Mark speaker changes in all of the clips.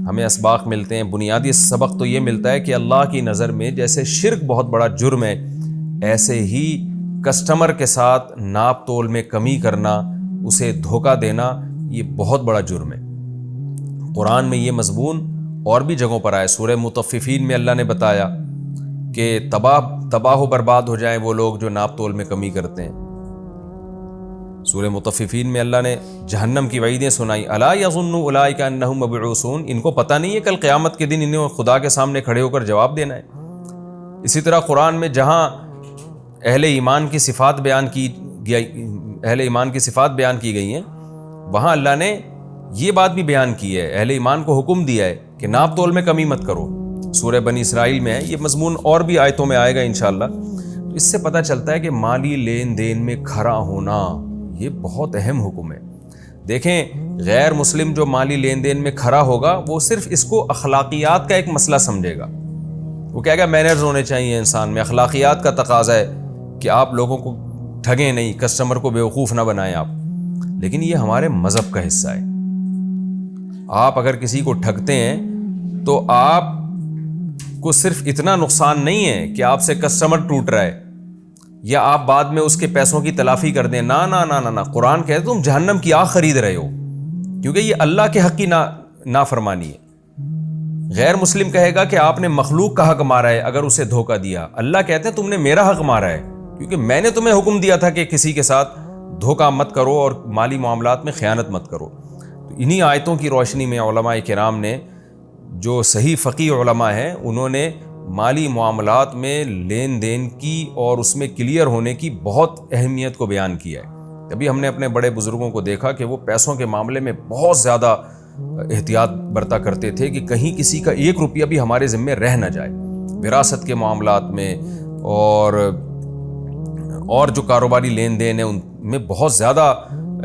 Speaker 1: ہمیں اسباق ملتے ہیں. بنیادی سبق تو یہ ملتا ہے کہ اللہ کی نظر میں جیسے شرک بہت بڑا جرم ہے، ایسے ہی کسٹمر کے ساتھ ناپ تول میں کمی کرنا، اسے دھوکہ دینا، یہ بہت بڑا جرم ہے. قرآن میں یہ مضمون اور بھی جگہوں پر آئے. سورہ مطففین میں اللہ نے بتایا کہ تباہ و برباد ہو جائیں وہ لوگ جو ناپ تول میں کمی کرتے ہیں. سورہ مطففین میں اللہ نے جہنم کی وعیدیں سنائی. الا یظن اولئک انہم مبعوثون، ان کو پتہ نہیں ہے کل قیامت کے دن انہیں خدا کے سامنے کھڑے ہو کر جواب دینا ہے. اسی طرح قرآن میں جہاں اہل ایمان کی صفات بیان کی گئی ہیں، وہاں اللہ نے یہ بات بھی بیان کی ہے، اہل ایمان کو حکم دیا ہے کہ ناپ تول میں کمی مت کرو. سورہ بنی اسرائیل میں ہے یہ مضمون، اور بھی آیتوں میں آئے گا انشاءاللہ. تو اس سے پتہ چلتا ہے کہ مالی لین دین میں کھرا ہونا یہ بہت اہم حکم ہے. دیکھیں، غیر مسلم جو مالی لین دین میں کھرا ہوگا وہ صرف اس کو اخلاقیات کا ایک مسئلہ سمجھے گا. وہ کہے گا مینرز ہونے چاہیے انسان میں، اخلاقیات کا تقاضا ہے کہ آپ لوگوں کو ٹھگیں نہیں، کسٹمر کو بیوقوف نہ بنائیں آپ. لیکن یہ ہمارے مذہب کا حصہ ہے. آپ اگر کسی کو ٹھگتے ہیں تو آپ کو صرف اتنا نقصان نہیں ہے کہ آپ سے کسٹمر ٹوٹ رہا ہے یا آپ بعد میں اس کے پیسوں کی تلافی کر دیں. نا نا نا نا، قرآن کہتے تم جہنم کی آگ خرید رہے ہو، کیونکہ یہ اللہ کے حق کی نافرمانی ہے. غیر مسلم کہے گا کہ آپ نے مخلوق کا حق مارا ہے اگر اسے دھوکہ دیا. اللہ کہتے ہیں تم نے میرا حق مارا ہے کیونکہ میں نے تمہیں حکم دیا تھا کہ کسی کے ساتھ دھوکہ مت کرو اور مالی معاملات میں خیانت مت کرو. تو انہی آیتوں کی روشنی میں علماء کرام نے، جو صحیح فقیہ علماء ہیں، انہوں نے مالی معاملات میں لین دین کی اور اس میں کلیئر ہونے کی بہت اہمیت کو بیان کیا ہے. کبھی ہم نے اپنے بڑے بزرگوں کو دیکھا کہ وہ پیسوں کے معاملے میں بہت زیادہ احتیاط برتا کرتے تھے کہ کہیں کسی کا 1 روپیہ بھی ہمارے ذمے رہ نہ جائے. وراثت کے معاملات میں اور جو کاروباری لین دین ہے ان میں بہت زیادہ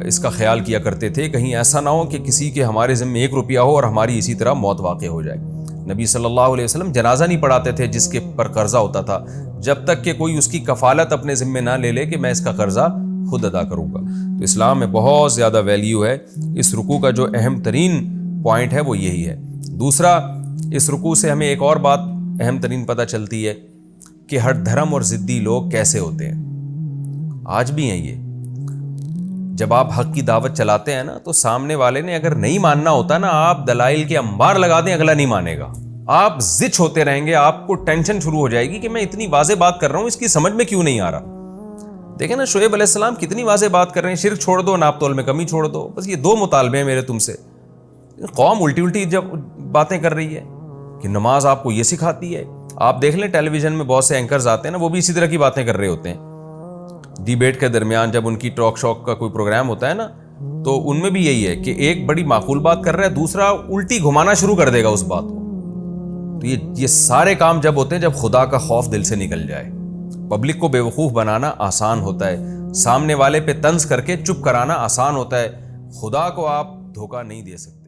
Speaker 1: اس کا خیال کیا کرتے تھے، کہیں ایسا نہ ہو کہ کسی کے ہمارے ذمے 1 روپیہ ہو اور ہماری اسی طرح موت واقع ہو جائے. نبی صلی اللہ علیہ وسلم جنازہ نہیں پڑھاتے تھے جس کے پر قرضہ ہوتا تھا، جب تک کہ کوئی اس کی کفالت اپنے ذمے نہ لے کہ میں اس کا قرضہ خود ادا کروں گا. تو اسلام میں بہت زیادہ ویلیو ہے. اس رکوع کا جو اہم ترین پوائنٹ ہے وہ یہی ہے. دوسرا، اس رکوع سے ہمیں ایک اور بات اہم ترین پتہ چلتی ہے کہ ہر دھرم اور ضدی لوگ کیسے ہوتے ہیں. آج بھی ہیں یہ. جب آپ حق کی دعوت چلاتے ہیں نا تو سامنے والے نے اگر نہیں ماننا ہوتا نا، آپ دلائل کے انبار لگا دیں، اگلا نہیں مانے گا. آپ زچ ہوتے رہیں گے، آپ کو ٹینشن شروع ہو جائے گی کہ میں اتنی واضح بات کر رہا ہوں، اس کی سمجھ میں کیوں نہیں آ رہا. دیکھیں نا شعیب علیہ السلام کتنی واضح بات کر رہے ہیں، شرک چھوڑ دو، ناپ تول میں کمی چھوڑ دو، بس یہ 2 مطالبے ہیں میرے تم سے. قوم الٹی جب باتیں کر رہی ہے کہ نماز آپ کو یہ سکھاتی ہے. آپ دیکھ لیں ٹیلی ویژن میں بہت سے اینکرز آتے ہیں نا، وہ بھی اسی طرح کی باتیں کر رہے ہوتے ہیں. ڈیبیٹ کے درمیان جب ان کی ٹاک شوک کا کوئی پروگرام ہوتا ہے نا، تو ان میں بھی یہی ہے کہ ایک بڑی معقول بات کر رہا ہے، دوسرا الٹی گھمانا شروع کر دے گا اس بات کو. تو یہ سارے کام جب ہوتے ہیں جب خدا کا خوف دل سے نکل جائے. پبلک کو بیوقوف بنانا آسان ہوتا ہے، سامنے والے پہ طنز کر کے چپ کرانا آسان ہوتا ہے. خدا کو آپ دھوکہ نہیں دے سکتے.